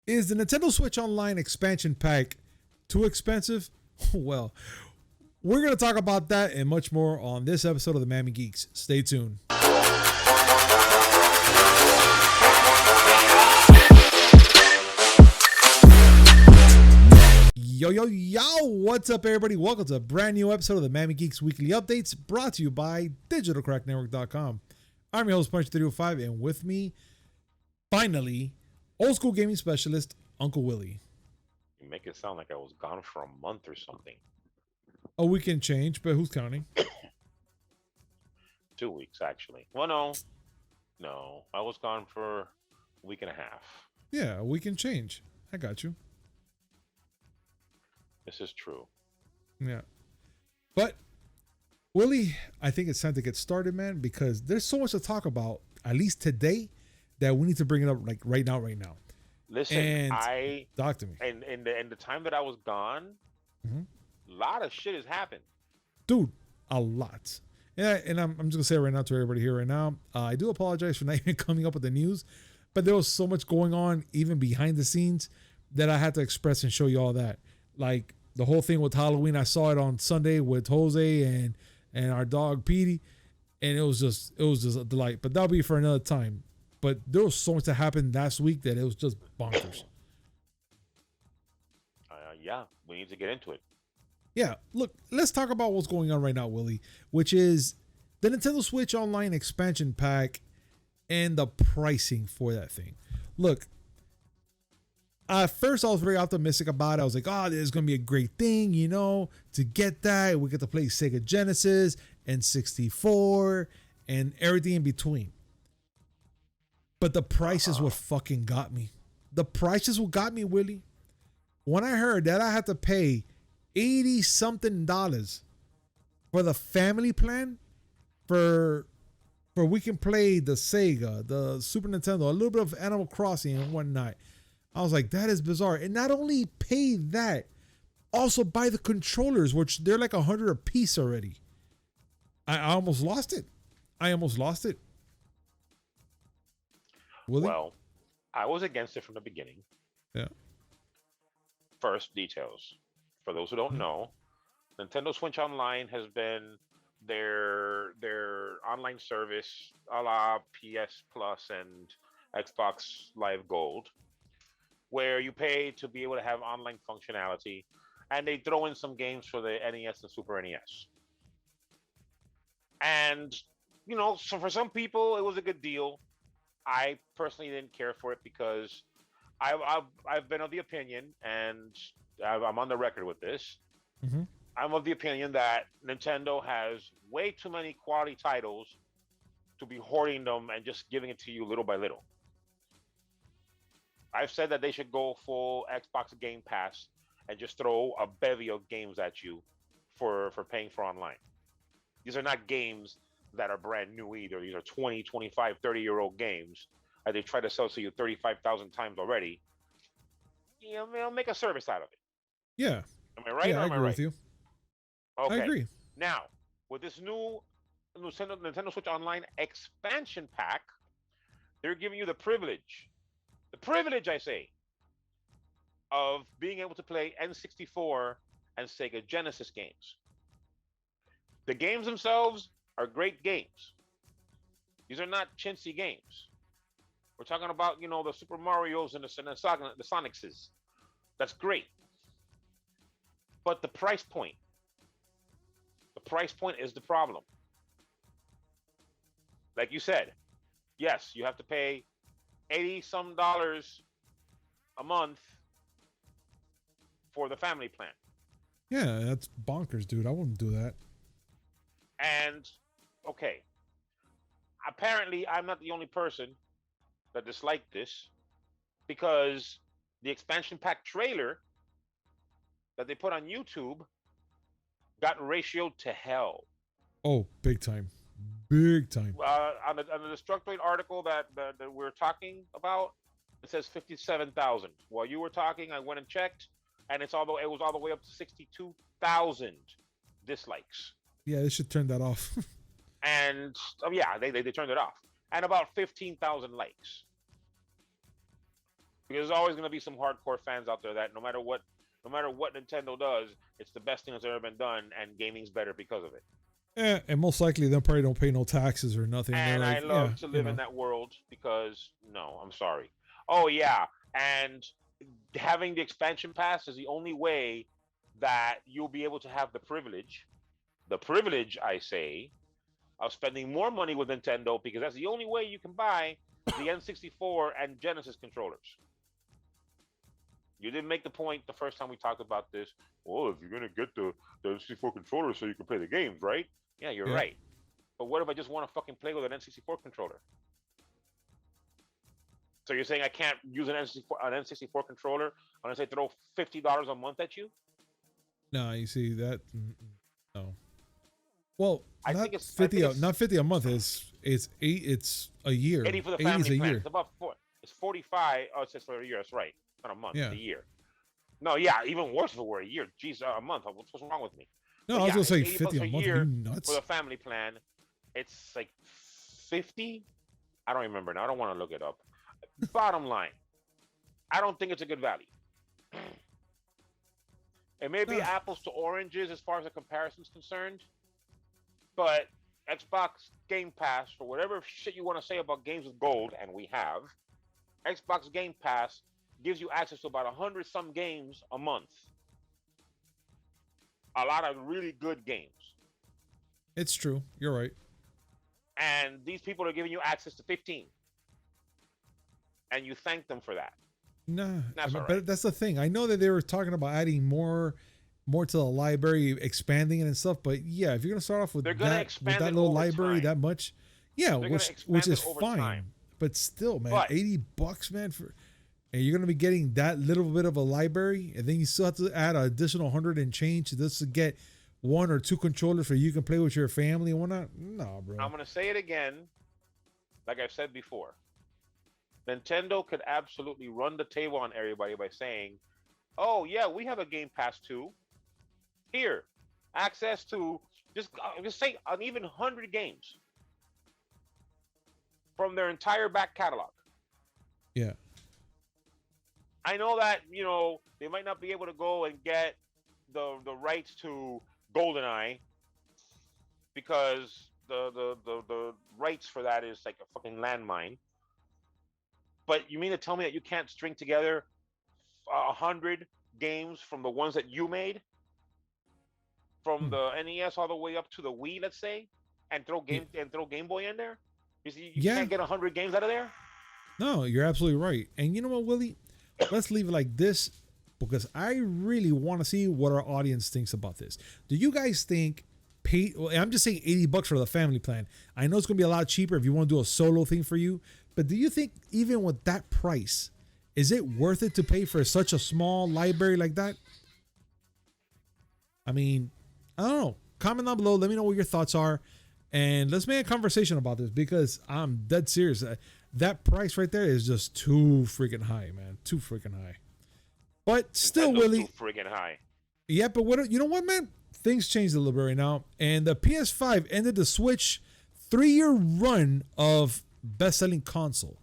Is the Nintendo Switch Online expansion pack too expensive? Well, we're going to talk about that and much more on this episode of the Miami Geeks. Stay tuned. Yo, what's up, everybody? Welcome to a brand new episode of the Miami Geeks Weekly Updates, brought to you by DigitalCrackNetwork.com. I'm your host, Punch305, and with me, finally, old school gaming specialist, Uncle Willie. You make it sound like I was gone for a month or something. A weekend change, but who's counting? 2 weeks, actually. Well, no. I was gone for a week and a half. Yeah, a weekend change. I got you. This is true. Yeah. But, Willie, I think it's time to get started, man, because there's so much to talk about, at least today, that we need to bring it up like right now. Listen, and talk to me. And in the time that I was gone, a lot of shit has happened. Dude, a lot. And I'm just gonna say it right now to everybody here right now. I do apologize for not even coming up with the news, but there was so much going on even behind the scenes that I had to express and show you all that. Like the whole thing with Halloween, I saw it on Sunday with Jose and our dog Petey, and it was just a delight. But that'll be for another time. But there was so much that happened last week that it was just bonkers. Yeah, we need to get into it. Yeah, look, let's talk about what's going on right now, Willie, which is the Nintendo Switch Online expansion pack and the pricing for that thing. Look, at first I was very optimistic about it. I was like, oh, this is going to be a great thing, to get that. We get to play Sega Genesis and 64 and everything in between. But the prices what fucking got me. The prices what got me, Willie. When I heard that I had to pay $80-something for the family plan for we can play the Sega, the Super Nintendo, a little bit of Animal Crossing and whatnot. I was like, that is bizarre. And not only pay that, also buy the controllers, which they're like $100 a piece already. I almost lost it. Willie? Well, I was against it from the beginning. Yeah. First, details. For those who don't know, Nintendo Switch Online has been their online service a la PS Plus and Xbox Live Gold, where you pay to be able to have online functionality, and they throw in some games for the NES and Super NES. And, so for some people, it was a good deal. I personally didn't care for it because I've been of the opinion, and I'm on the record with this. Mm-hmm. I'm of the opinion that Nintendo has way too many quality titles to be hoarding them and just giving it to you little by little. I've said that they should go full Xbox Game Pass and just throw a bevy of games at you for paying for online. These are not games that are brand new either. These are 20, 25, 30-year-old games that they've tried to sell to you 35,000 times already. Make a service out of it. Yeah. Am I right? Yeah, or I am agree right? with you. Okay. I agree. Now, with this new Nintendo Switch Online expansion pack, they're giving you the privilege, I say, of being able to play N64 and Sega Genesis games. The games themselves are great games. These are not chintzy games. We're talking about, the Super Marios and the Sonicses. That's great. But the price point is the problem. Like you said, yes, you have to pay $80-some a month for the family plan. Yeah, that's bonkers, dude. I wouldn't do that. And, okay, apparently I'm not the only person that disliked this, because the expansion pack trailer that they put on YouTube got ratioed to hell. Oh, big time. On the Destructoid article that we're talking about, it says 57,000. While you were talking, I went and checked, and it was all the way up to 62,000 dislikes. Yeah, they should turn that off. And they turned it off. And about 15,000 likes. Because there's always going to be some hardcore fans out there that no matter what Nintendo does, it's the best thing that's ever been done, and gaming's better because of it. Yeah, and most likely they probably don't pay no taxes or nothing. And like, I love to live in that world because no, I'm sorry. Oh yeah, and having the expansion pass is the only way that you'll be able to have the privilege I say, of spending more money with Nintendo, because that's the only way you can buy the N64 and Genesis controllers. You didn't make the point the first time we talked about this. Well, if you're going to get the N64 controller so you can play the games, right? Yeah, you're right. But what if I just want to fucking play with an N64 controller? So you're saying I can't use an N64 controller unless I throw $50 a month at you? No, you see that? No. Well, I not think it's 50. Not 50 a month. It's a year. 80 for the family plan. It's about It's 45. Oh, it's just for a year. That's right. Not a month. Yeah. It's a year. No, yeah, even worse if it were a year. Jeez, a month. What's wrong with me? No, I was gonna say 50 a month. Are you nuts? For the family plan, it's like 50. I don't remember now. I don't want to look it up. Bottom line, I don't think it's a good value. It may be apples to oranges as far as the comparison's concerned, but Xbox Game Pass, for whatever shit you want to say about games with gold, and we have, Xbox Game Pass gives you access to about 100 some games a month. A lot of really good games. It's true. You're right. And these people are giving you access to 15. And you thank them for that. Nah, but that's the thing. I know that they were talking about adding more to the library, expanding it and stuff. But yeah, if you're gonna start off with that little library that much, yeah, which is fine. Time. But still, man, $80, man, and you're gonna be getting that little bit of a library, and then you still have to add an additional 100 and change just to get 1 or 2 controllers for you can play with your family and whatnot. No, bro. I'm gonna say it again, like I've said before. Nintendo could absolutely run the table on everybody by saying, "Oh yeah, we have a Game Pass too. Here, access to just say an even 100 games from their entire back catalog." Yeah. I know that they might not be able to go and get the rights to GoldenEye because the rights for that is like a fucking landmine. But you mean to tell me that you can't string together 100 games from the ones that you made, from the NES all the way up to the Wii, let's say, and throw Game Boy in there? You can't get 100 games out of there? No, you're absolutely right. And you know what, Willie? Let's leave it like this, because I really want to see what our audience thinks about this. Do you guys think I'm just saying $80 for the family plan. I know it's going to be a lot cheaper if you want to do a solo thing for you, but do you think even with that price, is it worth it to pay for such a small library like that? I mean, I don't know. Comment down below. Let me know what your thoughts are. And let's make a conversation about this, because I'm dead serious. That price right there is just too freaking high, man. Too freaking high. But still, Willie. Too freaking high. Yeah, but you know what, man? Things changed a little bit right now. And the PS5 ended the Switch 3-year run of best-selling console.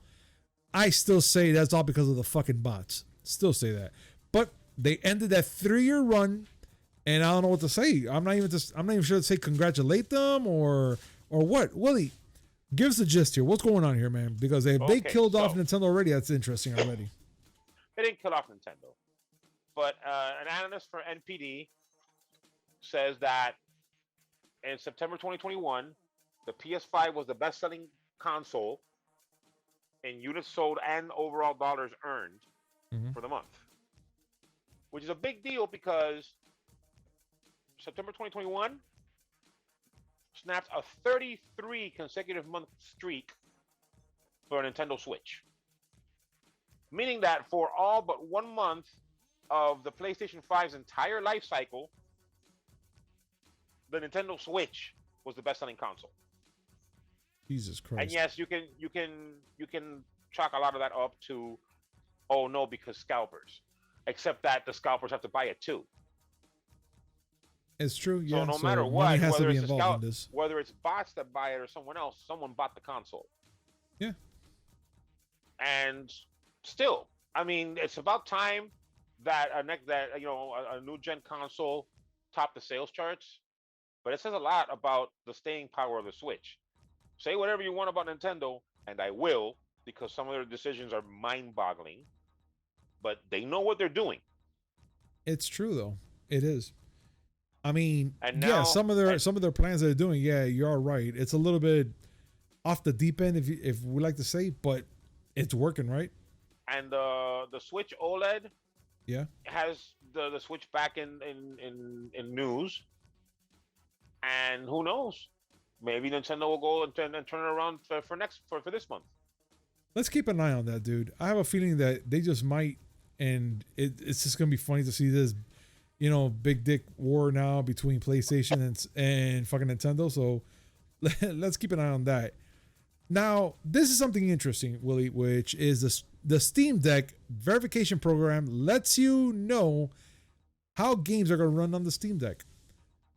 I still say that's all because of the fucking bots. Still say that. But they ended that 3-year run, and I don't know what to say. I'm not even sure to say congratulate them or what. Willie, give us the gist here. What's going on here, man? Because they killed off Nintendo already. That's interesting already. They didn't kill off Nintendo. But an analyst for NPD says that in September 2021, the PS5 was the best-selling console in units sold and overall dollars earned for the month, which is a big deal because September 2021 snapped a 33 consecutive month streak for a Nintendo Switch, meaning that for all but 1 month of the PlayStation 5's entire life cycle, the Nintendo Switch was the best-selling console. Jesus Christ! And yes, you can chalk a lot of that up to, oh no, because scalpers. Except that the scalpers have to buy it too. It's true. Yeah. So no matter what, whether it's bots that buy it or someone else, someone bought the console. Yeah. And still, I mean, it's about time that a new gen console topped the sales charts. But it says a lot about the staying power of the Switch. Say whatever you want about Nintendo, and I will, because some of their decisions are mind-boggling. But they know what they're doing. It's true though. It is. I mean, And yeah, now, some of their plans they're doing. Yeah, you're right. It's a little bit off the deep end, if we like to say, but it's working, right? and the Switch OLED Yeah. has the Switch back in news. And who knows? Maybe Nintendo will go and turn it around for this month. Let's keep an eye on that, dude. I have a feeling that they just might, and it's just gonna be funny to see this, big dick war now between PlayStation and fucking Nintendo. So let's keep an eye on that. Now, this is something interesting, Willie, which is the Steam Deck verification program lets you know how games are gonna run on the Steam Deck.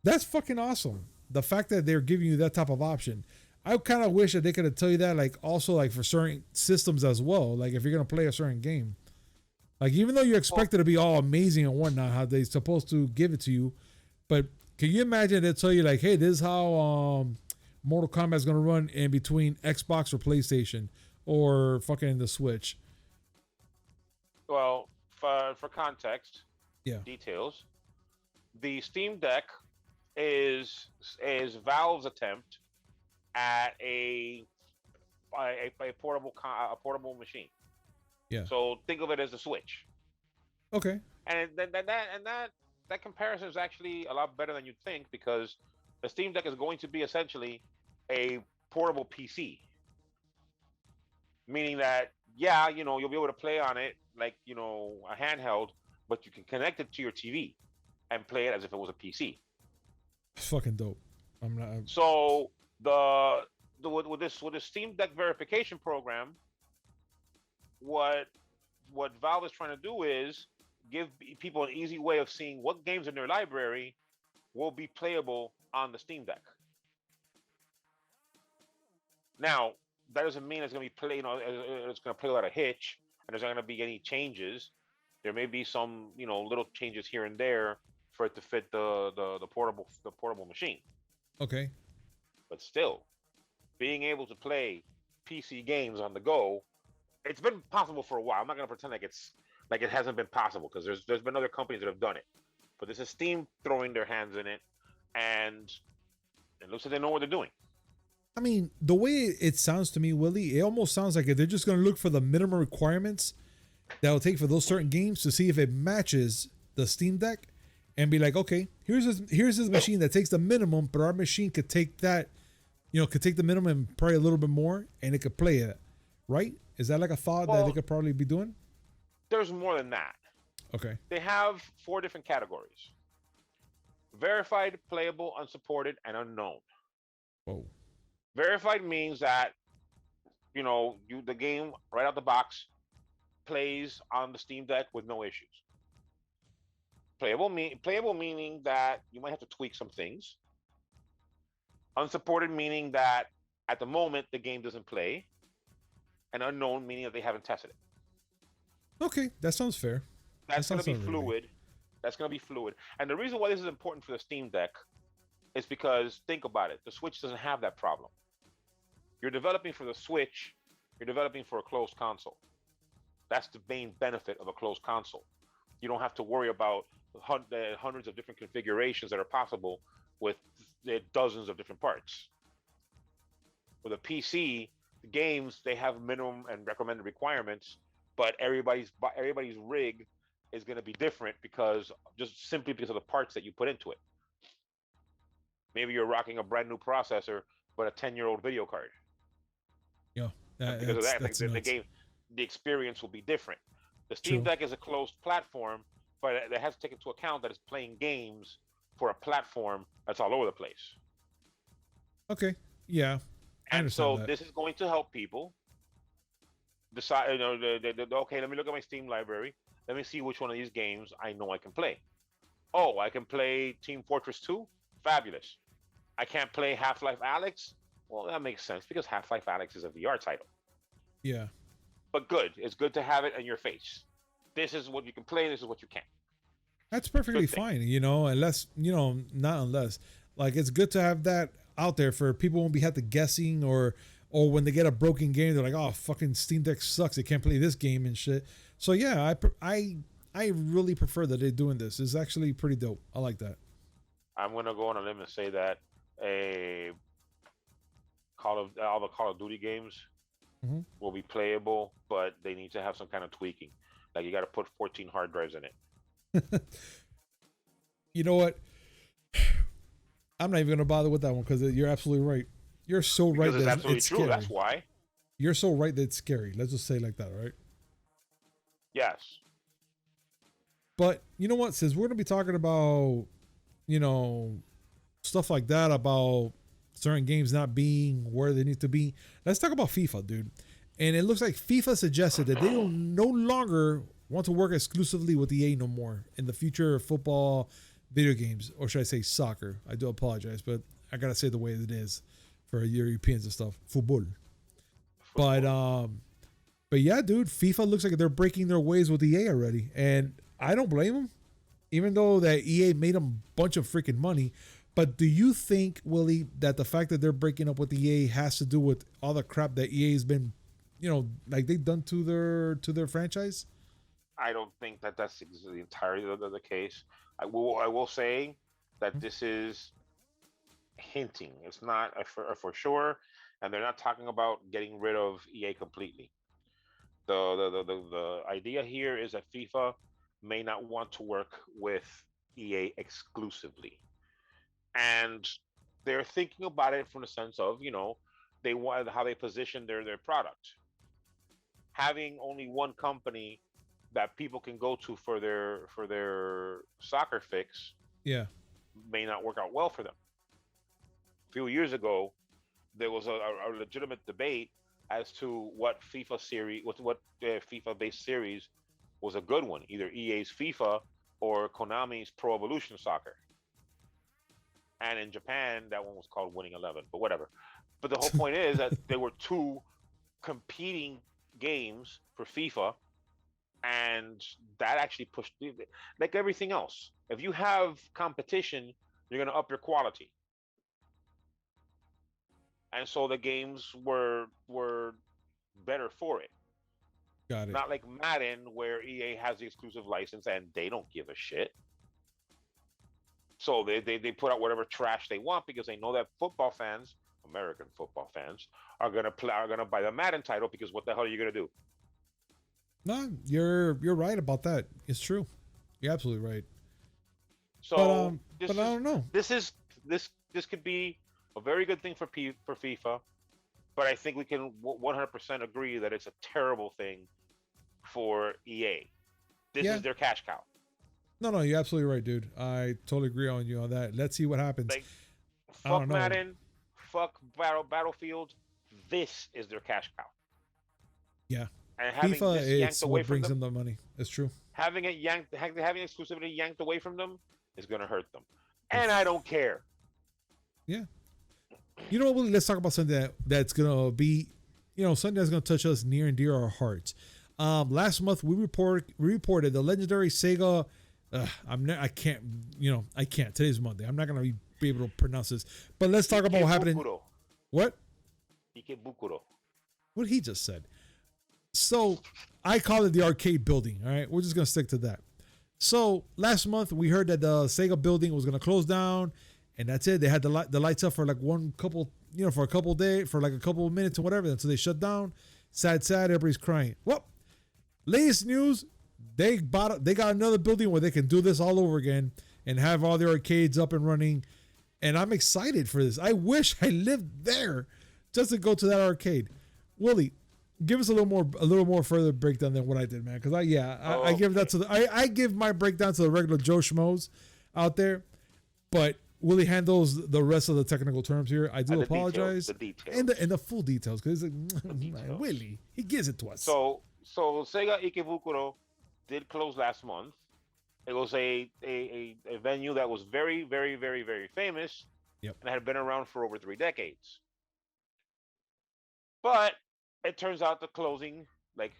That's fucking awesome. The fact that they're giving you that type of option. I kind of wish that they could have tell you that, like, also like for certain systems as well. Like if you're gonna play a certain game, like even though you expect it to be all amazing and whatnot, how they're supposed to give it to you, but can you imagine they tell you like, hey, this is how Mortal Kombat is gonna run in between Xbox or PlayStation or fucking the Switch? Well, for context, Yeah. details, the Steam Deck is Valve's attempt at a portable machine. Yeah. So think of it as a Switch. Okay. And that comparison is actually a lot better than you'd think, because the Steam Deck is going to be essentially a portable PC, meaning that you'll be able to play on it like a handheld, but you can connect it to your TV and play it as if it was a PC. It's fucking dope. So with this Steam Deck verification program, what Valve is trying to do is give people an easy way of seeing what games in their library will be playable on the Steam Deck. Now, that doesn't mean it's going to be it's going to play without a hitch, and there's not going to be any changes. There may be some, little changes here and there for it to fit the portable machine. Okay. But still, being able to play PC games on the go, it's been possible for a while. I'm not going to pretend like it hasn't been possible, because there's been other companies that have done it. But this is Steam throwing their hands in it, and it looks like they know what they're doing. I mean, the way it sounds to me, Willie, it almost sounds like they're just going to look for the minimum requirements that will take for those certain games to see if it matches the Steam Deck, and be like, okay, here's this machine that takes the minimum, but our machine could take that, could take the minimum and probably a little bit more, and it could play it, right? Is that like a thought that they could probably be doing? There's more than that. Okay. They have 4 different categories: verified, playable, unsupported, and unknown. Whoa. Verified means that the game right out the box plays on the Steam Deck with no issues. Playable meaning that you might have to tweak some things. Unsupported meaning that at the moment the game doesn't play. And unknown meaning that they haven't tested it. Okay, that sounds fair. That's going to be fluid. That's going to be fluid. And the reason why this is important for the Steam Deck is because, think about it, the Switch doesn't have that problem. You're developing for the Switch, you're developing for a closed console. That's the main benefit of a closed console. You don't have to worry about hundreds of different configurations that are possible with dozens of different parts. With a PC, the games, they have minimum and recommended requirements, but everybody's rig is going to be different simply because of the parts that you put into it. Maybe you're rocking a brand new processor, but a 10-year-old video card. Yeah, because of that, the experience will be different. The Steam Deck is a closed platform, but it has to take into account that it's playing games for a platform that's all over the place. Okay, yeah. And so this is going to help people decide, okay, let me look at my Steam library. Let me see which one of these games I know I can play. Oh, I can play Team Fortress 2? Fabulous. I can't play Half-Life Alyx? Well, that makes sense, because Half-Life Alyx is a VR title. Yeah. But good. It's good to have it in your face. This is what you can play. This is what you can't. That's perfectly Good thing. fine, unless, not unless. Like, it's good to have that out there for people won't be have to guessing, or when they get a broken game, they're like, oh, fucking Steam Deck sucks. They can't play this game and shit. So yeah, I really prefer that they're doing this. It's actually pretty dope. I like that. I'm gonna go on a limb and say that all the Call of Duty games Mm-hmm. will be playable, but they need to have some kind of tweaking. Like you got to put 14 hard drives in it. You know what? I'm not even gonna bother with that one because you're absolutely right. You're so right Because it's that absolutely it's true. scary. That's why. You're so right that it's scary. Let's just say it like that, right? Yes. But you know what? Since we're gonna be talking about, stuff like that about certain games not being where they need to be, let's talk about FIFA, dude. And it looks like FIFA suggested that they will no longer want to work exclusively with EA no more in the future of football video games, or should I say soccer? I do apologize, but I gotta say the way it is for Europeans and stuff. Football. But yeah, dude, FIFA looks like they're breaking their ways with EA already, and I don't blame them. Even though that EA made them a bunch of freaking money, but do you think, Willie, that the fact that they're breaking up with EA has to do with all the crap that EA has been, like they've done to their franchise? I don't think that that's the entirety of the case. I will say that this is hinting. It's not for sure, and they're not talking about getting rid of EA completely. The idea here is that FIFA may not want to work with EA exclusively, and they're thinking about it from the sense of they want how they position their product. Having only one company that people can go to for their soccer fix Yeah. may not work out well for them. A few years ago, there was a legitimate debate as to what FIFA series, what FIFA based series was a good one, either EA's FIFA or Konami's Pro Evolution Soccer. And in Japan, that one was called Winning 11, but whatever. But the whole point is that there were two competing games for FIFA, and that actually pushed, like everything else. If you have competition, you're going to up your quality. And so the games were better for it. Got it. Not like Madden, where EA has the exclusive license and they don't give a shit. So they put out whatever trash they want because they know that football fans, American football fans, are gonna buy the Madden title because what the hell are you gonna do? No, you're right about that. It's true. You're absolutely right. So But I don't know. This could be a very good thing for FIFA, but I think we can 100% agree that it's a terrible thing for EA. This is their cash cow. No, you're absolutely right, dude. I totally agree on you on that. Let's see what happens. Like, fuck Madden, fuck Battlefield. This is their cash cow. Yeah. And having FIFA this yanked is away what from brings them, them the money. It's true. having exclusivity yanked away from them is going to hurt them. And I don't care. Yeah. You know what, Willie? Let's talk about something that's going to be, something that's going to touch us near and dear our hearts. Last month we reported the legendary Sega. I can't. Today's Monday. I'm not going to be able to pronounce this. But let's talk about what happened. What? Ikebukuro. What he just said. So I call it the arcade building. All right. We're just going to stick to that. So last month we heard that the Sega building was going to close down, and that's it. They had the lights up for like for a couple days, for like a couple of minutes or whatever, until they shut down. Sad. Everybody's crying. Well, latest news, they got another building where they can do this all over again and have all their arcades up and running. And I'm excited for this. I wish I lived there just to go to that arcade. Willie, give us a little more further breakdown than what I did, man. Because I give that to I give my breakdown to the regular Joe Schmoes out there, but Willie handles the rest of the technical terms here. I do apologize. The details. And the full details, because Willie, he gives it to us. So Sega Ikebukuro did close last month. It was a venue that was very, very, very, very famous. Yep. And had been around for over 3 decades. But it turns out the closing, like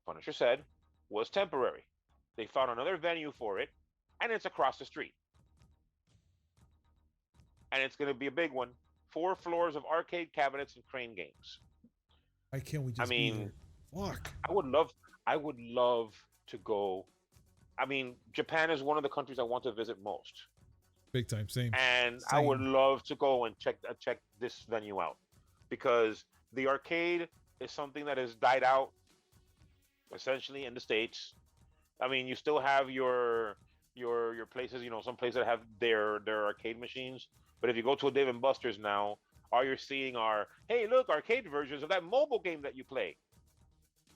Punisher said, was temporary. They found another venue for it, and it's across the street. And it's going to be a big one. 4 floors of arcade cabinets and crane games. Why can't we I just be mean, there? Fuck. I would love, I would love to go. I mean, Japan is one of the countries I want to visit most, Big time. Same. and I would Same. love to go and check this venue out because the arcade is something that has died out essentially in the states. I mean, you still have your places, some places that have their arcade machines. But if you go to a Dave and Buster's now, all you're seeing are, hey, look, arcade versions of that mobile game that you play,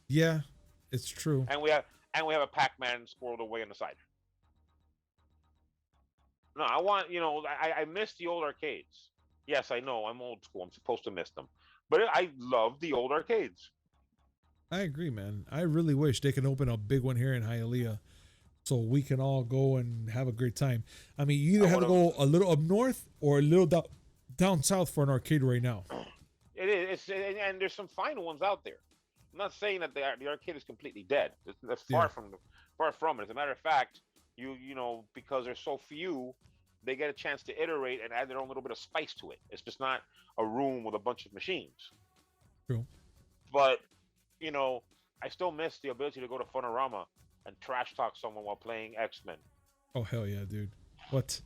Yeah, it's true. and we have a Pac-Man squirreled away on the side. No, I want, I miss the old arcades. Yes, I know I'm old school. I'm supposed to miss them, but I love the old arcades. I agree, man. I really wish they can open a big one here in Hialeah so we can all go and have a great time. I mean, you either I have to want go a little up north or a little down south for an arcade right now. It is, and there's some fine ones out there. I'm not saying that the arcade is completely dead. That's Yeah, far from it. As a matter of fact, because there's so few, they get a chance to iterate and add their own little bit of spice to it. It's just not a room with a bunch of machines. true. But you know, I still miss the ability to go to Funorama and trash talk someone while playing X-Men Oh, hell yeah, dude. What?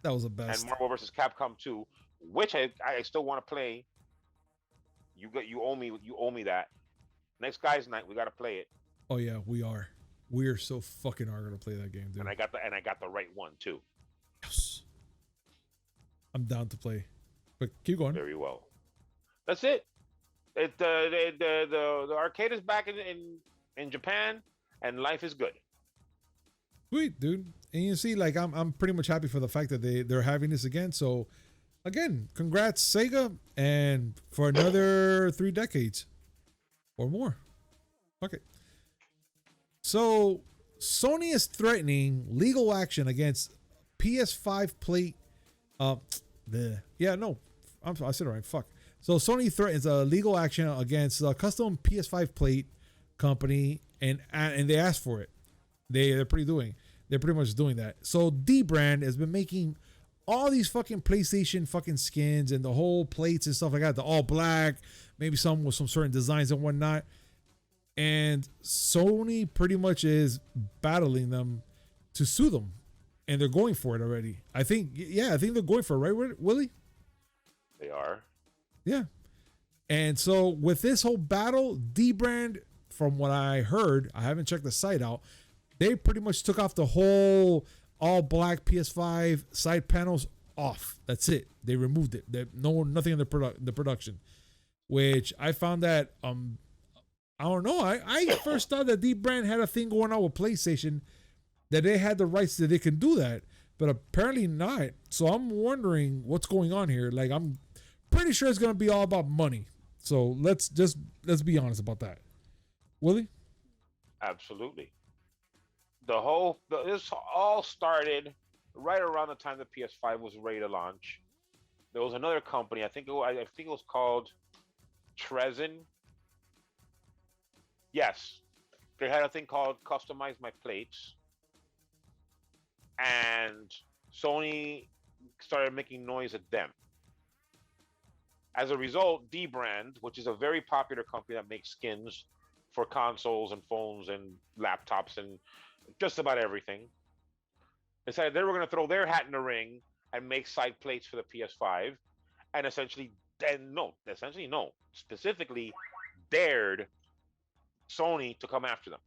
That was the and best. Marvel vs. Capcom 2, which I still want to play. You owe me that. Next guys night we got to play it, Oh, yeah, we are. We are so fucking are going to play that game, dude. and I got the right one too. Yes. I'm down to play. But keep going. Very well. That's it. The arcade is back in Japan, and life is good. Sweet, dude. And you see, like, I'm pretty much happy for the fact that they're having this again. So, again, congrats, Sega, and for another 3 decades or more. Okay. So, Sony is threatening legal action against PS5 plate. I said it right. Fuck. So, Sony threatens a legal action against a custom PS5 plate company, and they asked for it. They're pretty much doing that. So D brand has been making all these fucking PlayStation fucking skins and the whole plates and stuff like that. The all black, maybe some with some certain designs and whatnot. And Sony pretty much is battling them to sue them, and they're going for it already. I think they're going for it, right, Willie? They are. Yeah. And so with this whole battle, D brand, from what I heard, I haven't checked the site out, they pretty much took off the whole all black PS5 side panels off. That's it. They removed it. Nothing in the production, which I found that I don't know. I first thought that D brand had a thing going on with PlayStation, that they had the rights that they can do that, but apparently not. So I'm wondering what's going on here. Like, I'm pretty sure it's gonna be all about money. So let's be honest about that. Willie? Absolutely. This all started right around the time the PS5 was ready to launch. There was another company. I think it was called Trezin. Yes, they had a thing called Customize My Plates, and Sony started making noise at them. As a result, D Brand, which is a very popular company that makes skins for consoles and phones and laptops and just about everything, decided they were going to throw their hat in the ring and make side plates for the PS5, and specifically dared Sony to come after them.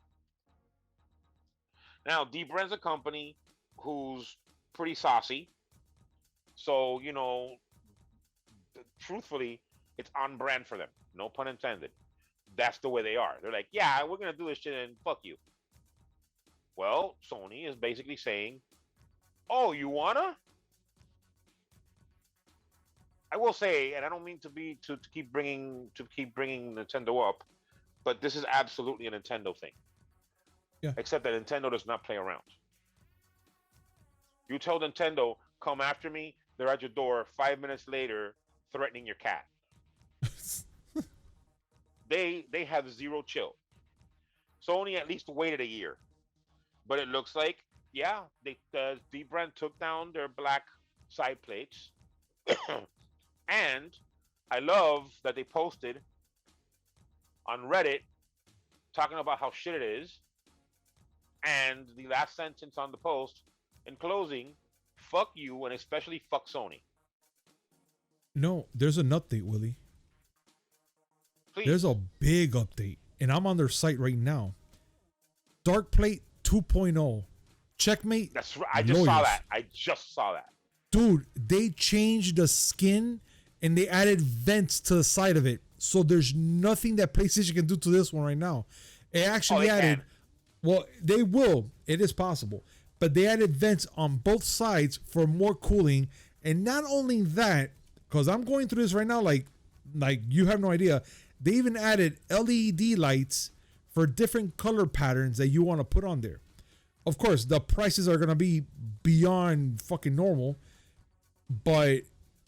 Now, D Brand's a company who's pretty saucy, so truthfully, it's on brand for them. No pun intended. That's the way they are. They're like, yeah, we're gonna do this shit and fuck you. Well, Sony is basically saying, oh, you wanna? I will say, and I don't mean to keep bringing Nintendo up, but this is absolutely a Nintendo thing. Yeah. Except that Nintendo does not play around. You tell Nintendo, come after me, they're at your door 5 minutes later, threatening your cat. They have zero chill. Sony at least waited a year. But it looks like, yeah, D brand took down their black side plates, and I love that they posted on Reddit talking about how shit it is, and the last sentence on the post in closing, fuck you and especially fuck Sony. No, there's an update, Willie. Please. There's a big update, and I'm on their site right now. Dark Plate 2.0. Checkmate. That's right. I just saw that. I just saw that. Dude, they changed the skin and they added vents to the side of it. So there's nothing that PlayStation can do to this one right now. It actually added. Well, they will. It is possible. But they added vents on both sides for more cooling. And not only that, because I'm going through this right now, like you have no idea. They even added LED lights for different color patterns that you want to put on there. Of course, the prices are going to be beyond fucking normal. But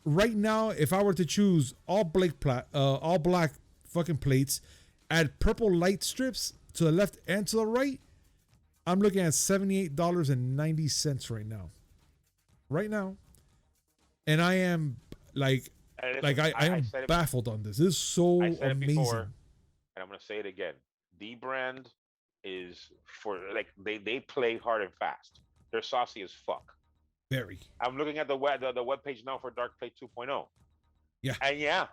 right now, if I were to choose all black fucking plates, add purple light strips to the left and to the right, I'm looking at $78.90 right now. Right now. And I am I am baffled on this. This is so amazing. Before, and I'm gonna say it again. D brand is for they play hard and fast. They're saucy as fuck. Very. I'm looking at the web page now for Dark Plate 2.0. Yeah. And yeah.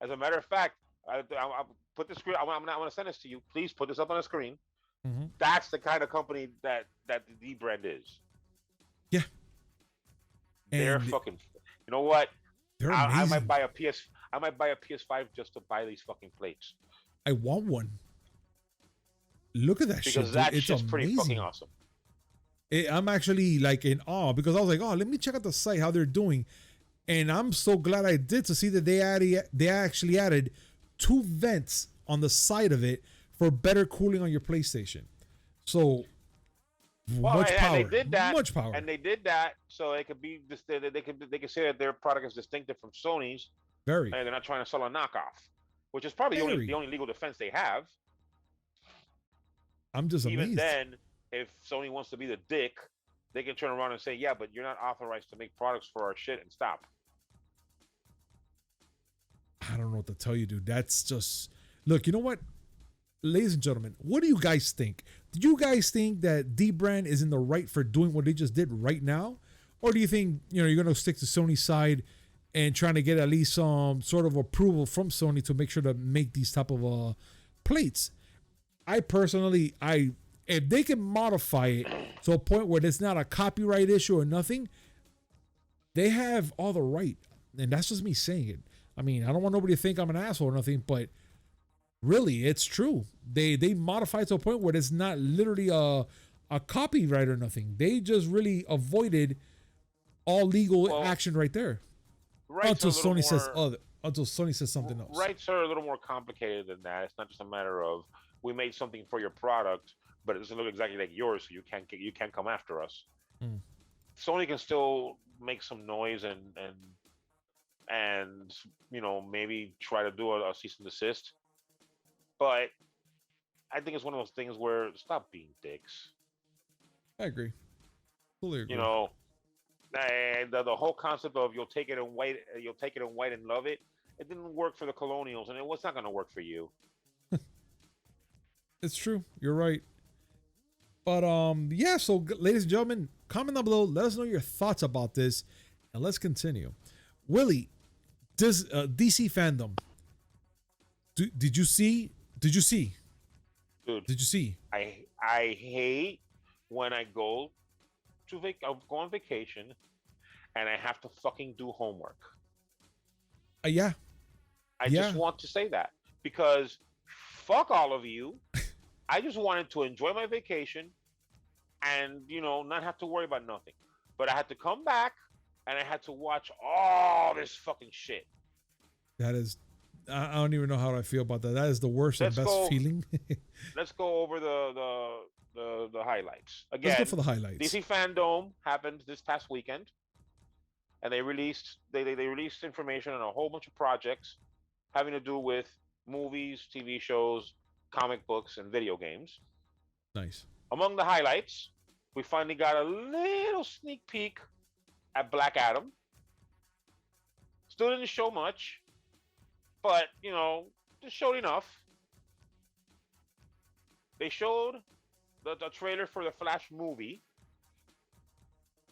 As a matter of fact, I'll put the screen. I'm gonna send this to you. Please put this up on the screen. Mm-hmm. That's the kind of company that the D brand is. Yeah. They're fucking. You know what? They're amazing. I might buy a PS5 just to buy these fucking plates. I want one. Look at that shit. Because that shit's pretty fucking awesome. I'm actually in awe because I was like, oh, let me check out the site, how they're doing. And I'm so glad I did to see that they actually added 2 vents on the side of it for better cooling on your PlayStation. So much power. And they did that. Much power. And they did that so it could be they can say that their product is distinctive from Sony's. Very. And they're not trying to sell a knockoff, which is probably the only legal defense they have. I'm just amazed. Even then, if Sony wants to be the dick, they can turn around and say, yeah, but you're not authorized to make products for our shit, and stop. I don't know what to tell you, dude. That's just... Look, you know what? Ladies and gentlemen, what do you guys think? Do you guys think that D-Brand is in the right for doing what they just did right now? Or do you think, you're going to stick to Sony's side and trying to get at least some sort of approval from Sony to make sure to make these type of plates? I personally, if they can modify it to a point where it's not a copyright issue or nothing, they have all the right. And that's just me saying it. I mean, I don't want nobody to think I'm an asshole or nothing, but really, it's true. They modify it to a point where it's not literally a copyright or nothing. They just really avoided all legal action right there. Until Sony says something else. Rights are a little more complicated than that. It's not just a matter of we made something for your product, but it doesn't look exactly like yours, so you can't come after us. Sony can still make some noise and maybe try to do a cease and desist. But I think it's one of those things where stop being dicks. I agree. Fully agree. And the whole concept of you'll take it in white and love it. It didn't work for the Colonials, and it was not going to work for you. It's true. You're right. But yeah. So, ladies and gentlemen, comment down below. Let us know your thoughts about this, and let's continue. Willie, this DC FanDome. Did you see? Dude, did you see? I hate when I go on vacation and I have to fucking do homework. Yeah. I just want to say that because fuck all of you. I just wanted to enjoy my vacation and not have to worry about nothing. But I had to come back and I had to watch all this fucking shit. That is, I don't even know how I feel about that. That is the worst and best feeling. Let's go over the highlights. Again, let's go for the highlights. DC FanDome happened this past weekend, and they released information on a whole bunch of projects having to do with movies, TV shows, comic books, and video games. Nice. Among the highlights, we finally got a little sneak peek at Black Adam. Still didn't show much, but just showed enough. They showed the trailer for the Flash movie,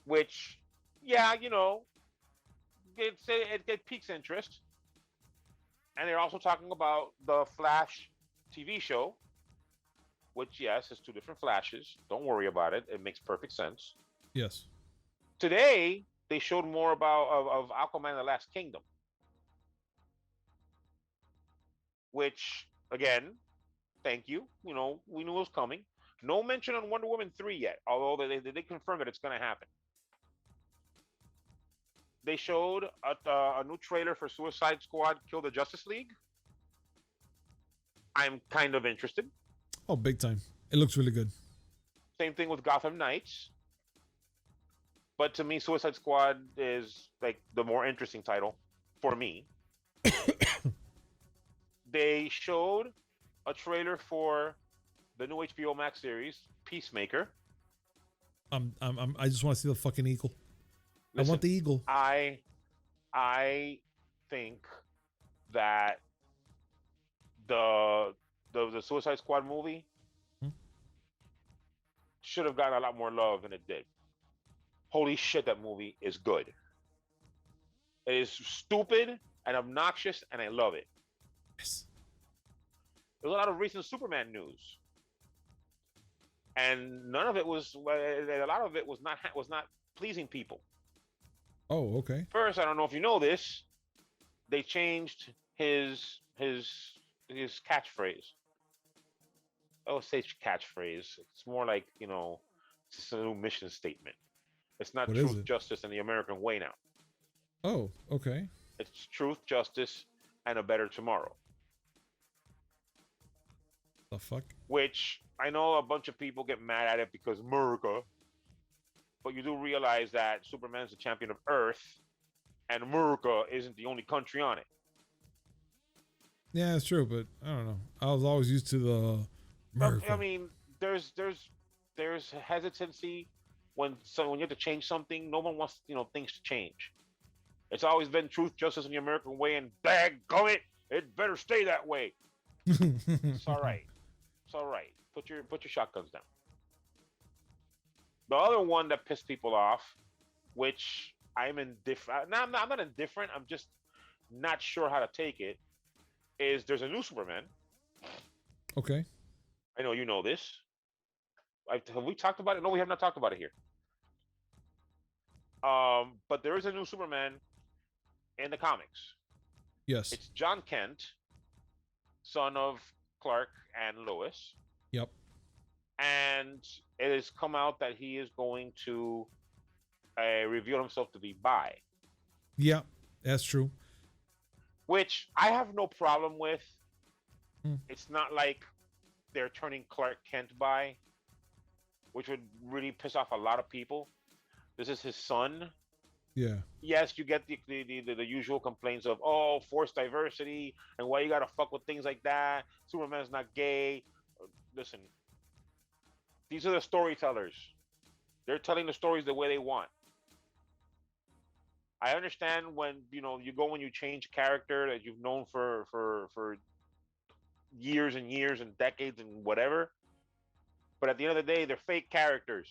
which, yeah, it piques interest. And they're also talking about the Flash TV show, which, yes, is two different Flashes. Don't worry about it. It makes perfect sense. Yes. Today, they showed more of Aquaman and the Last Kingdom, which, again, thank you. We knew it was coming. No mention on Wonder Woman 3 yet, although they confirmed that it's going to happen. They showed a new trailer for Suicide Squad Kill the Justice League. I'm kind of interested. Oh, big time. It looks really good. Same thing with Gotham Knights. But to me, Suicide Squad is like the more interesting title for me. They showed a trailer for the new HBO Max series, Peacemaker. I just want to see the fucking eagle. Listen, I want the eagle. I think that the Suicide Squad movie should have gotten a lot more love than it did. Holy shit, that movie is good. It is stupid and obnoxious, and I love it. Yes. There's a lot of recent Superman news, and none of it was. A lot of it was not pleasing people. Oh, okay. First, I don't know if you know this, they changed his catchphrase. I would say catchphrase. It's more like it's just a new mission statement. It's not truth, justice, and the American way now. Oh, okay. It's truth, justice, and a better tomorrow. The fuck? Which I know a bunch of people get mad at it because America, but you do realize that Superman's the champion of Earth, and America isn't the only country on it. Yeah, it's true, but I don't know. I was always used to the America. I mean, there's hesitancy when you have to change something. No one wants things to change. It's always been truth, justice, and the American way, and dadgummit, it better stay that way. It's all right. It's all right. Put your shotguns down. The other one that pissed people off, which I'm indifferent. No, I'm not indifferent. I'm just not sure how to take it. Is there's a new Superman? Okay. I know you know this. Have we talked about it? No, we have not talked about it here. But there is a new Superman in the comics. Yes. It's John Kent, son of Clark and Lois. Yep. And it has come out that he is going to reveal himself to be bi. Yeah, that's true. Which I have no problem with. It's not like they're turning Clark Kent bi, which would really piss off a lot of people. This is his son. Yeah. Yes, you get the usual complaints of forced diversity and why you gotta fuck with things like that. Superman's not gay. Listen, these are the storytellers. They're telling the stories the way they want. I understand when you change a character that you've known for years and years and decades and whatever. But at the end of the day, they're fake characters.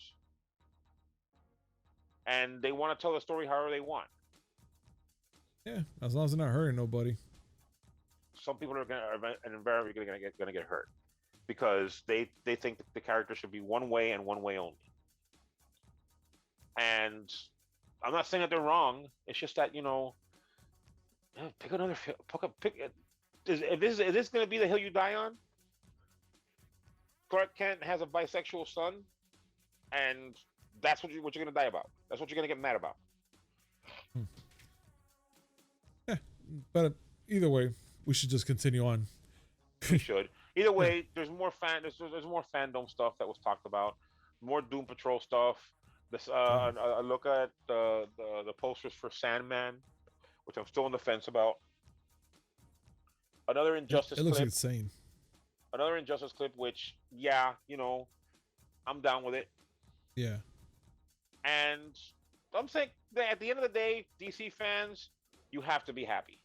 And they want to tell the story however they want. Yeah, as long as they're not hurting nobody. Some people are invariably gonna get hurt because they think that the character should be one way and one way only. And I'm not saying that they're wrong. It's just that pick another pick. Is this gonna be the hill you die on? Clark Kent has a bisexual son, and that's what you're gonna die about. That's what you're gonna get mad about. Yeah, but either way, we should just continue on. We should. Either way, there's more FanDome stuff that was talked about, more Doom Patrol stuff. This a look at the posters for Sandman, which I'm still on the fence about. Another Injustice. It looks insane. Another Injustice clip, which I'm down with it. Yeah. And I'm saying that at the end of the day, DC fans, you have to be happy.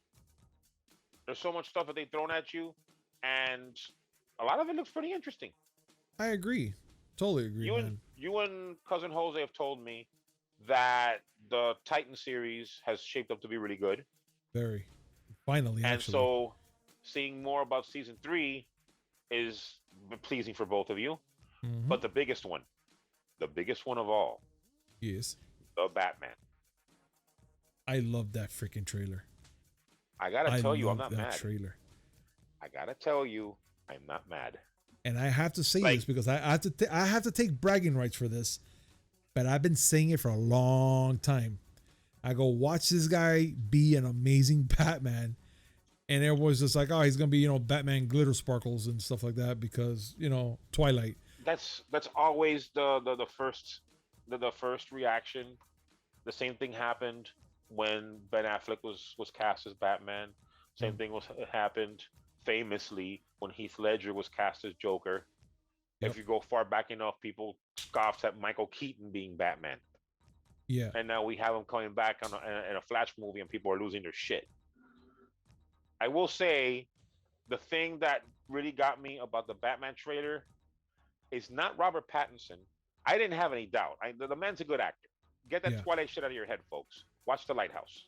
There's so much stuff that they've thrown at you, and a lot of it looks pretty interesting. I agree. Totally agree, You and man. you and cousin Jose have told me that the Titan series has shaped up to be really good, Very. Finally, and actually. so seeing more about season three is pleasing for both of you. Mm-hmm. But the biggest one of all, Yes. the Batman. I love that freaking trailer. I gotta I tell you, I'm love not that mad. trailer. I gotta tell you, I'm not mad. And I have to say Like, this because I have to take bragging rights for this, but I've been saying it for a long time. I go watch this guy be an amazing Batman, and everyone's just like, oh, he's gonna be Batman glitter sparkles and stuff like that because Twilight. that's always the first reaction. The same thing happened when Ben Affleck was cast as Batman. Same Mm. thing was happened famously when Heath Ledger was cast as Joker. Yep. If you go far back enough, people scoffed at Michael Keaton being Batman, Yeah. and now we have him coming back in a Flash movie, and people are losing their shit. I will say the thing that really got me about the Batman trailer is not Robert Pattinson. I didn't have any doubt. The man's a good actor. Get that Yeah. Twilight shit out of your head, folks. Watch The Lighthouse.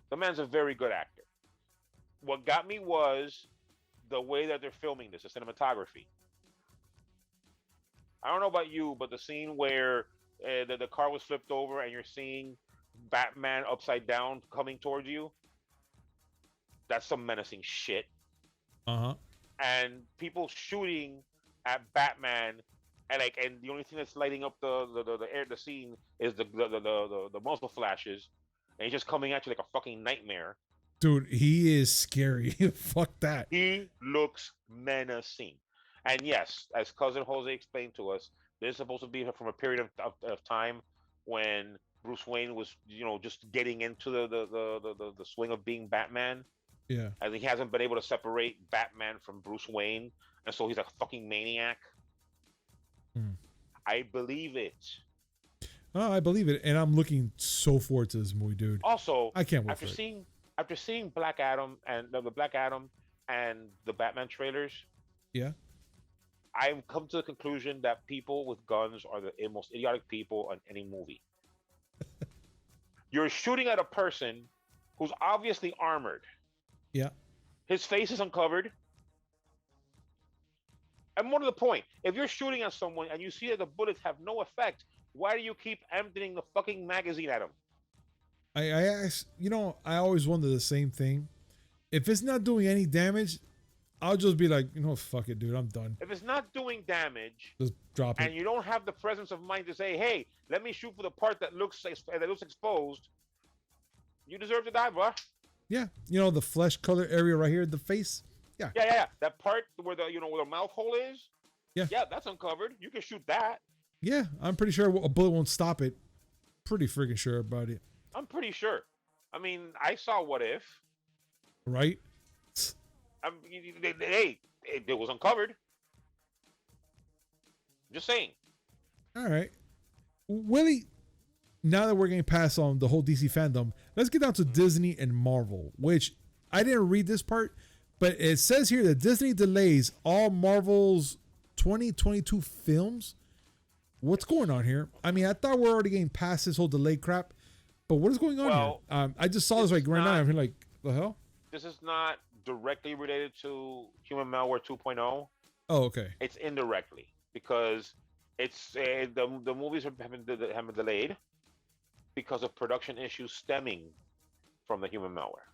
The man's a very good actor. What got me was the way that they're filming this, the cinematography. I don't know about you, but the scene where the car was flipped over and you're seeing Batman upside down coming towards you, that's some menacing shit. Uh-huh. And people shooting at Batman, and the only thing that's lighting up the scene is the muzzle flashes, and he's just coming at you like a fucking nightmare. Dude, he is scary. Fuck that. He looks menacing. And yes, as cousin Jose explained to us, this is supposed to be from a period of time when Bruce Wayne was, just getting into the swing of being Batman. Yeah. And he hasn't been able to separate Batman from Bruce Wayne. And so he's a fucking maniac. Hmm. I believe it. Oh, I believe it, and I'm looking so forward to this movie, dude. Also, I can't wait after for it. after seeing Black Adam and the Black Adam and the Batman trailers, Yeah. I've come to the conclusion that people with guns are the most idiotic people in any movie. You're shooting at a person who's obviously armored. Yeah. His face is uncovered. And more to the point, if you're shooting at someone and you see that the bullets have no effect, why do you keep emptying the fucking magazine at him? I ask, I always wonder the same thing. If it's not doing any damage, I'll just be like, fuck it, dude. I'm done. If it's not doing damage, Just drop and it. you don't have the presence of mind to say, "Hey, let me shoot for the part that looks exposed," you deserve to die, bro. Yeah. The flesh color area right here, the face. Yeah. Yeah. That part where where the mouth hole is. Yeah. Yeah, that's uncovered. You can shoot that. Yeah. I'm pretty sure a bullet won't stop it. Pretty freaking sure about it. I'm pretty sure. I mean, I saw What If. Right? Hey, it was uncovered. Just saying. All right. Willie, now that we're getting past on the whole DC fandom, let's get down to Disney and Marvel, which I didn't read this part, but it says here that Disney delays all Marvel's 2022 films. What's going on here? I mean, I thought we're already getting past this whole delay crap, but what is going on here? I just saw this like right now. I'm like, the hell? This is not directly related to Human Malware 2.0. Oh, okay. It's indirectly because it's the movies have been delayed because of production issues stemming from the human malware.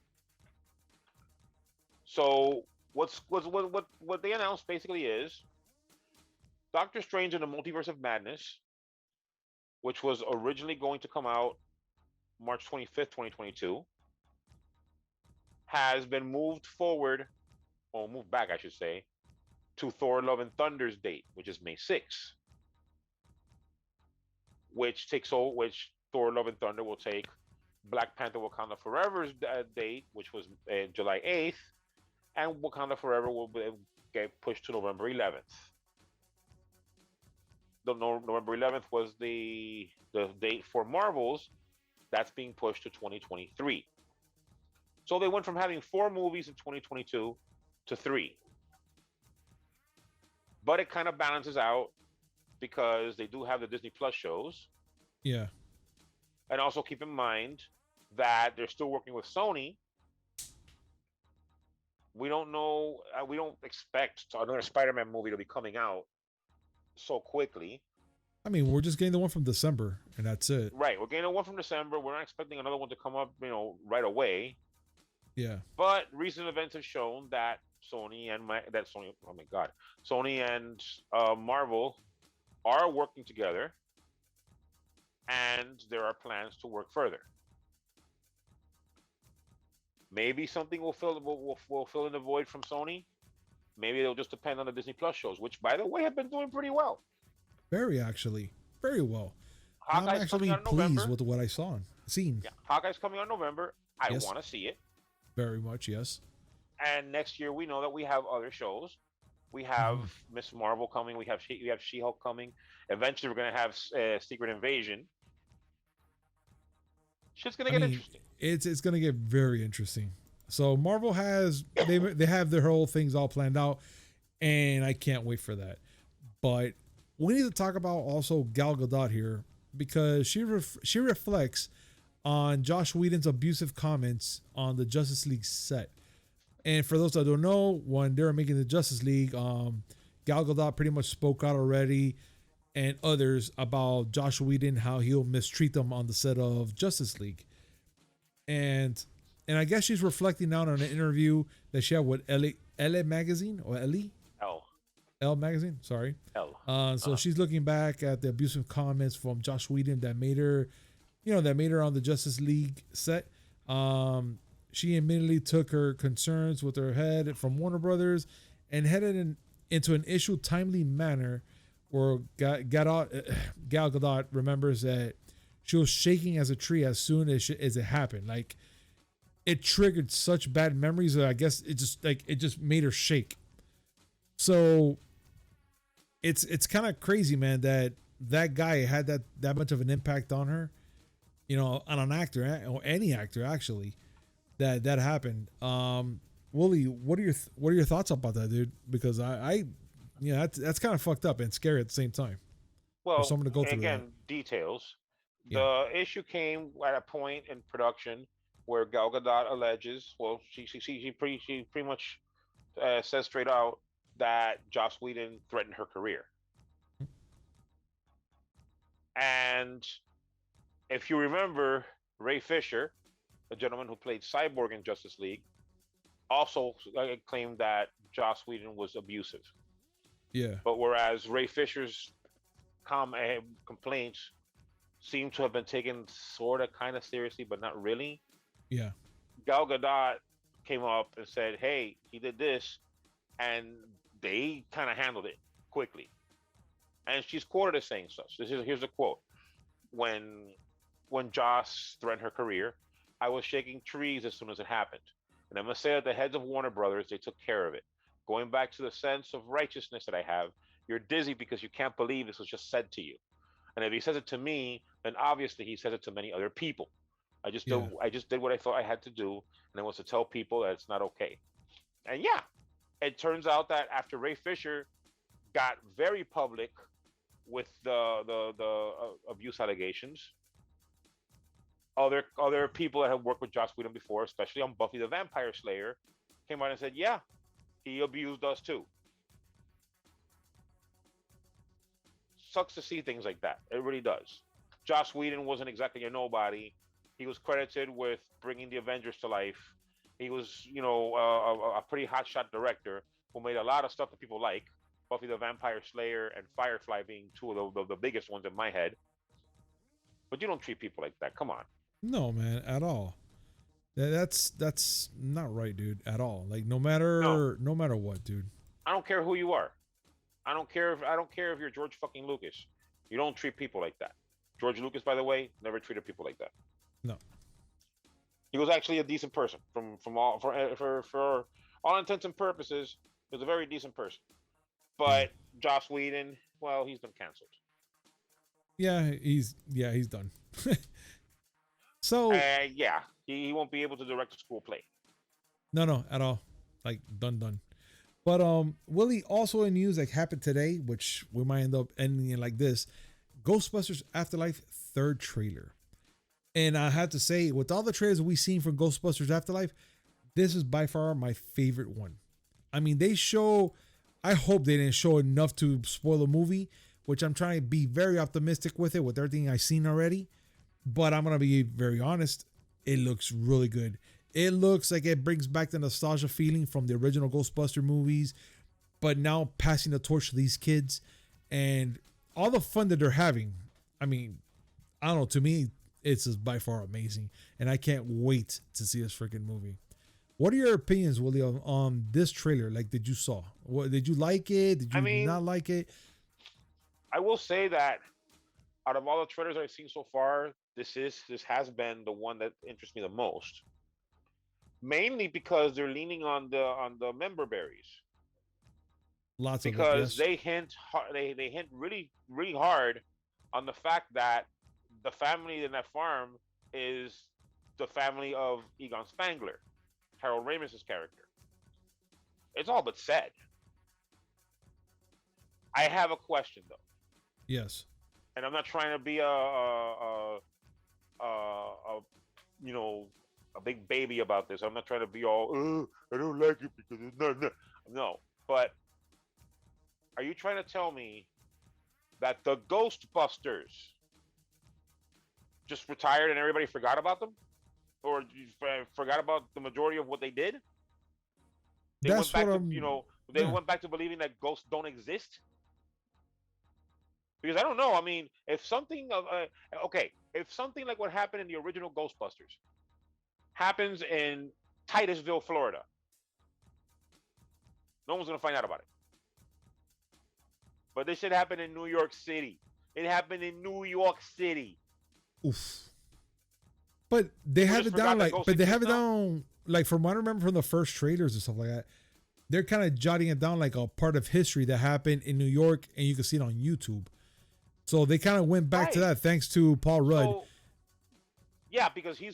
So what they announced basically is Doctor Strange in the Multiverse of Madness, which was originally going to come out March 25th, 2022, has been moved forward, or moved back, I should say, to Thor: Love and Thunder's date, which is May 6th, which Thor: Love and Thunder will take Black Panther: Wakanda Forever's date, which was July 8th, and Wakanda Forever will get pushed to November 11th. November 11th was the date for Marvels. That's being pushed to 2023. So they went from having 4 movies in 2022 to 3. But it kind of balances out because they do have the Disney Plus shows. Yeah. And also keep in mind that they're still working with Sony. We don't know, we don't expect another Spider-Man movie to be coming out so quickly. I mean, we're just getting the one from December, and that's it. Right, we're getting the one from December. We're not expecting another one to come up, right away. Yeah. But recent events have shown that Sony and Marvel are working together, and there are plans to work further. Maybe something will fill in the void from Sony. Maybe it'll just depend on the Disney Plus shows, which, by the way, have been doing pretty well. Very well. I'm Hawkeye's actually pleased with what I seen. Yeah, Hawkeye's coming out in November. I want to see it. Very much, yes. And next year, we know that we have other shows. We have Miss Marvel coming. We have She-Hulk coming. Eventually, we're going to have Secret Invasion. Shit's going to get interesting. It's going to get very interesting. So Marvel has they have their whole things all planned out, and I can't wait for that. But we need to talk about also Gal Gadot here, because she reflects on Joss Whedon's abusive comments on the Justice League set. And for those that don't know, when they were making the Justice League, Gal Gadot pretty much spoke out already, and others, about Joss Whedon, how he'll mistreat them on the set of Justice League. And I guess she's reflecting now on an interview that she had with Elle magazine, or Elle magazine, sorry. So she's looking back at the abusive comments from Joss Whedon that made her on the Justice League set. She immediately took her concerns with her head from Warner Brothers and headed into an issue timely manner, where Gal Gadot remembers that she was shaking as a tree as soon as it happened. Like, it triggered such bad memories that I guess it just made her shake. So it's kind of crazy, man, that guy had that much of an impact on her, on an actor, or any actor actually, that happened. Wooly, what are your thoughts about that, dude? Because that's kind of fucked up and scary at the same time. Well, someone to go through again, details. The issue came at a point in production where Gal Gadot alleges, well, she pretty much says straight out that Joss Whedon threatened her career. And if you remember, Ray Fisher, the gentleman who played Cyborg in Justice League, also claimed that Joss Whedon was abusive. Yeah. But whereas Ray Fisher's complaints seem to have been taken sort of kind of seriously, but not really. Yeah. Gal Gadot came up and said, hey, he did this, and they kind of handled it quickly. And she's quoted as saying such. Here's a quote. When Joss threatened her career, I was shaking trees as soon as it happened. And I must say that the heads of Warner Brothers, they took care of it. Going back to the sense of righteousness that I have, you're dizzy because you can't believe this was just said to you. And if he says it to me, then obviously he says it to many other people. I just did what I thought I had to do, and it was to tell people that it's not okay. And yeah, it turns out that after Ray Fisher got very public with the abuse allegations, other people that have worked with Joss Whedon before, especially on Buffy the Vampire Slayer, came out and said, yeah, he abused us too. Sucks to see things like that. It really does. Joss Whedon wasn't exactly a nobody. He was credited with bringing the Avengers to life. He was, a pretty hotshot director who made a lot of stuff that people like. Buffy the Vampire Slayer and Firefly being two of the biggest ones in my head. But you don't treat people like that. Come on. No, man, at all. That's not right, dude, at all. Like, no matter what, dude. I don't care who you are. I don't care if you're George fucking Lucas. You don't treat people like that. George Lucas, by the way, never treated people like that. No. He was actually a decent person for all intents and purposes. He was a very decent person. But Joss Whedon, well, he's been canceled. Yeah, he's done. So Yeah, he won't be able to direct a school play. no, at all. Like done. But Willie, also in news like happened today, which we might end up ending it like this: Ghostbusters Afterlife third trailer. And I have to say, with all the trailers we've seen from Ghostbusters Afterlife, this is by far my favorite one. I mean, they show. I hope they didn't show enough to spoil the movie, which I'm trying to be very optimistic with it with everything I've seen already. But I'm gonna be very honest. It looks really good. It looks like it brings back the nostalgia feeling from the original Ghostbuster movies, but now passing the torch to these kids and all the fun that they're having. I mean, I don't know. To me, it's just by far amazing, and I can't wait to see this freaking movie. What are your opinions, Willie, on this trailer? Like, did you saw? What did you like it? Did I you mean, not like it? I will say that out of all the trailers I've seen so far, this has been the one that interests me the most. Mainly because they're leaning on the member berries. Lots of it, Because yes. they hint really hard on the fact that the family in that farm is the family of Egon Spangler, Harold Ramis's character. It's all but said. I have a question though, Yes. and I'm not trying to be a you know a big baby about this. I'm not trying to be all I don't like it because it's not no. But are you trying to tell me that the Ghostbusters just retired and everybody forgot about them, or you forgot about the majority of what they did? They went That's what back to I'm. they Yeah. went back to believing that ghosts don't exist. Because I don't know. I mean, if something okay, if something like what happened in the original Ghostbusters happens in Titusville, Florida, no one's gonna find out about it. But this should happen in New York City. It happened in New York City. Oof. But they People have just it down forgot that like, ghosts but they have exist it now. down like from what I remember from the first trailers and stuff like that. They're kind of jotting it down like a part of history that happened in New York, and you can see it on YouTube. So they kind of went back to Right. that thanks to Paul Rudd. So yeah, because he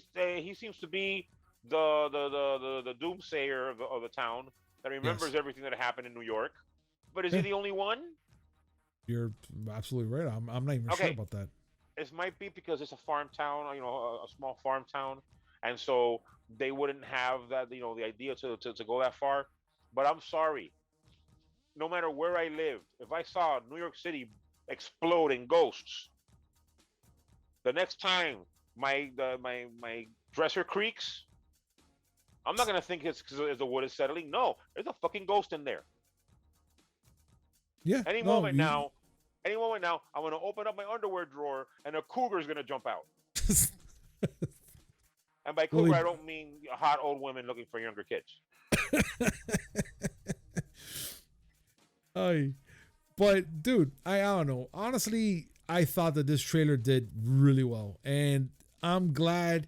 seems to be the doomsayer of the town that Yes. remembers everything that happened in New York. But is he Yeah, the only one? you're absolutely right. I'm not even sure Okay, about that. it might be because it's a farm town, a small farm town, and so they wouldn't have that, the idea to go that far. But I'm sorry, no matter where I lived, if I saw New York City explode in ghosts, the next time my dresser creaks, I'm not gonna think it's because the wood is settling. No, there's a fucking ghost in there. Yeah, Any no, moment now, I'm gonna open up my underwear drawer and a cougar is gonna jump out. And by cougar, Willie. I don't mean hot old women looking for younger kids. I, but dude, I don't know. Honestly, I thought that this trailer did really well, and I'm glad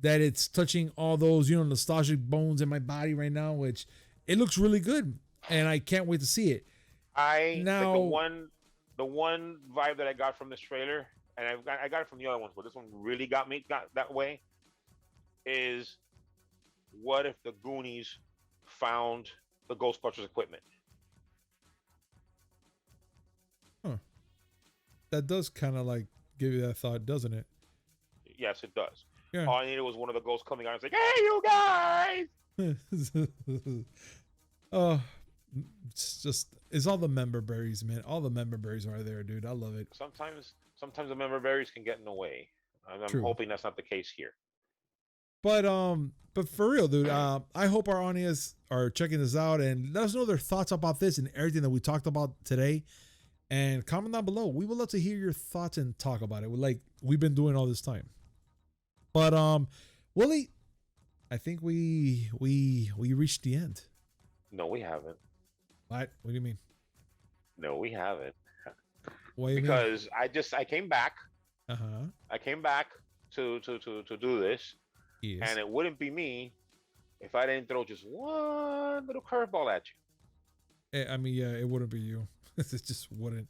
that it's touching all those nostalgic bones in my body right now, which it looks really good, and I can't wait to see it. I like the Now, one vibe that I got from this trailer, and I got it from the other ones, but this one really got that way. Is what if the Goonies found the Ghostbusters equipment? huh, that does kind of like give you that thought, doesn't it? Yes, it does. Yeah. All I needed was one of the ghosts coming out and saying, "Hey, you guys!" Oh, it's all the member berries, man. All the member berries are there, dude. I love it. Sometimes the member berries can get in the way. And I'm True. hoping that's not the case here. But for real, dude, I hope our audience are checking this out and let us know their thoughts about this and everything that we talked about today. And comment down below. We would love to hear your thoughts and talk about it. Like we've been doing all this time. But Willie, I think we reached the end. No, we haven't. What do you mean? No, we haven't. What do you mean? Because I came back. Uh-huh. I came back to do this, Yes. and it wouldn't be me if I didn't throw just one little curveball at I mean, yeah, it wouldn't be you. It just wouldn't.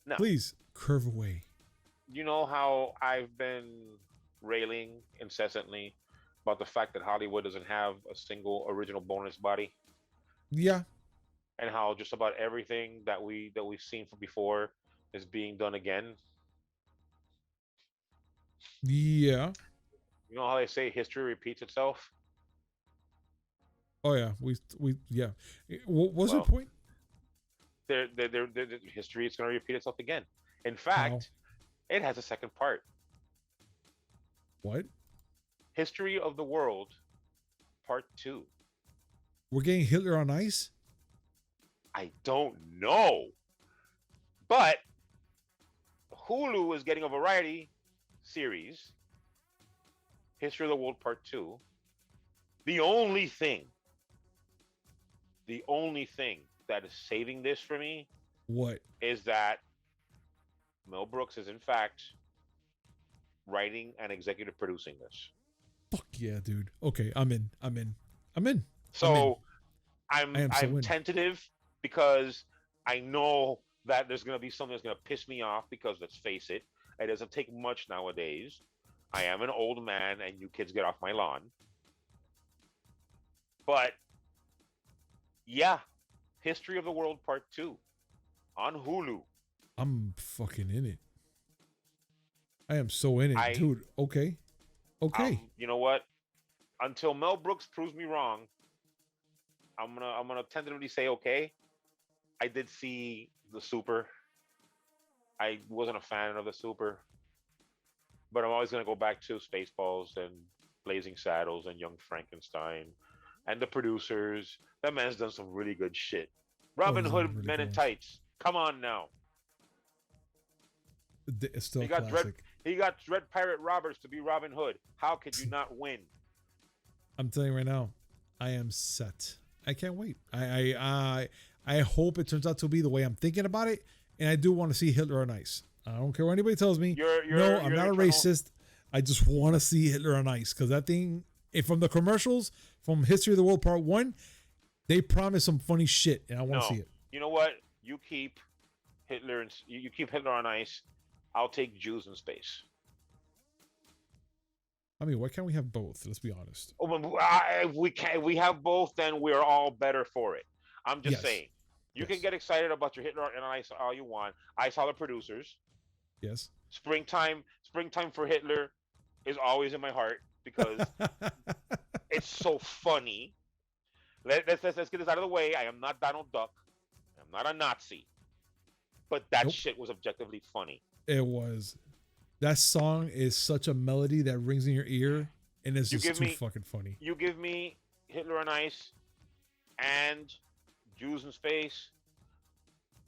you. No, Please curve away. you know how I've been railing incessantly about the fact that Hollywood doesn't have a single original bonus body, Yeah. and how just about everything that we've seen from before is being done again. Yeah. You know how they say history repeats itself? Oh yeah. Yeah. What was your Well, point? history is going to repeat itself again. In How? fact, it has a second part. What? History of the World, Part 2. We're getting Hitler on Ice? I don't know, but Hulu is getting a variety series, History of the World Part 2. The only thing, the only thing that is saving this for me What? is that Mel Brooks is in fact writing and executive producing this. Fuck yeah, dude. Okay, I'm in. I'm in. I'm in. I'm in. So I am so I'm in. tentative because I know that there's gonna be something that's gonna piss me off because let's face it, it doesn't take much nowadays. I am an old man and you kids get off my lawn. But yeah, History of the World Part 2 on Hulu. I'm fucking in it. I am so in it, I dude. Okay. Okay. you know what? Until Mel Brooks proves me wrong, I'm gonna tentatively say okay. I did see the Super. I wasn't a fan of the Super, but I'm always gonna go back to Spaceballs and Blazing Saddles and Young Frankenstein and the producers. That man's done some really good shit. Oh, Robin he's in Hood, really Men good in ones. Tights. Come on now. It's still He a got Dread. classic. He got Dread Pirate Roberts to be Robin Hood. How could you not win? I'm telling you right now, I am set. I can't wait. I hope it turns out to be the way I'm thinking about it, and I do want to see Hitler on Ice. I don't care what anybody tells me. No, I'm You're not a eternal. racist. I just want to see Hitler on Ice because that thing, if from the commercials from History of the World Part One, they promise some funny shit, and I want to No, see it. you know what? You keep Hitler and you keep Hitler on ice. I'll take Jews in space. I mean, why can't we have both? Let's be honest. Oh, if we can, we have both, then we're all better for it. I'm just Yes. saying. You can Yes. get excited about your Hitler and ice all you want. I saw the producers. Yes. Springtime for Hitler is always in my heart because it's so funny. Let's get this out of the way. I am not Donald Duck. I'm not a Nazi. But that Nope. shit was objectively funny. It was. That song is such a melody that rings in your ear, and it's You just give too me fucking funny. you give me Hitler on Ice and Jews in Space,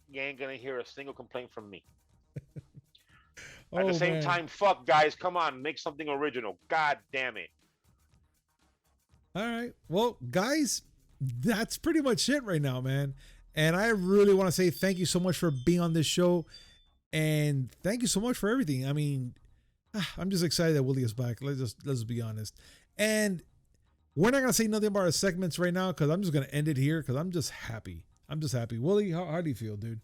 you ain't gonna hear a single complaint from me. At the Oh same man. time, fuck guys, come on, make something original. God damn it. All right. Well, guys, that's pretty much it right now, man. And I really want to say thank you so much for being on this show. And thank you so much for everything. I mean, I'm just excited that Willie is back. Let's be honest. And we're not gonna say nothing about our segments right now because I'm just gonna end it here because I'm just happy. I'm just happy. Willie, how do you feel, dude?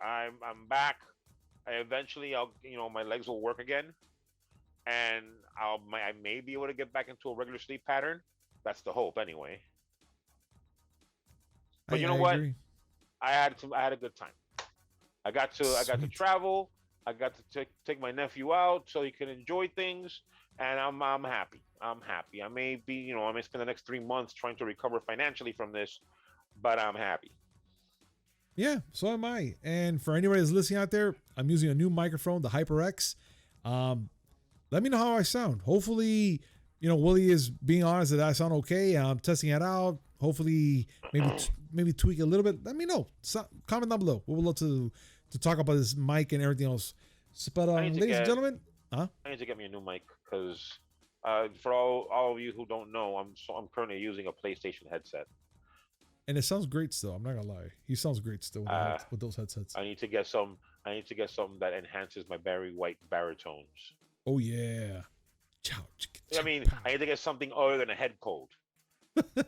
I'm back. I'll my legs will work again, and I may be able to get back into a regular sleep pattern. That's the hope, anyway. But you know I what? agree. I had a good time. I got to Sweet. travel. I got to take my nephew out so he can enjoy things, and I'm happy. I'm happy. I may be I may spend the next 3 months trying to recover financially from this, but I'm happy. Yeah, so am I. And for anybody that's listening out there, I'm using a new microphone, the HyperX. Let me know how I sound. Hopefully, Willie is being honest that I sound okay. I'm testing it out. Hopefully, maybe tweak a little bit. Let me know. Comment down below. We would love to talk about this mic and everything else. So, but I need to ladies and get gentlemen, I need to get me a new mic because for all of you who don't know, I'm currently using a PlayStation headset. and it sounds great still. I'm not gonna lie. He sounds great still with those headsets. I need to get something that enhances my Barry White baritones. Oh yeah. Chow, I mean, I need to get something other than a head cold.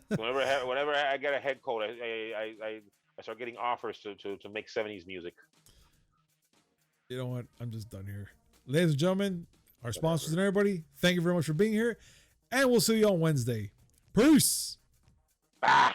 Whenever I get a head cold, I start getting offers to make 70s music. You know what? I'm just done here. ladies and gentlemen, our sponsors and everybody, thank you very much for being here. And we'll see you on Wednesday. Peace. Bah.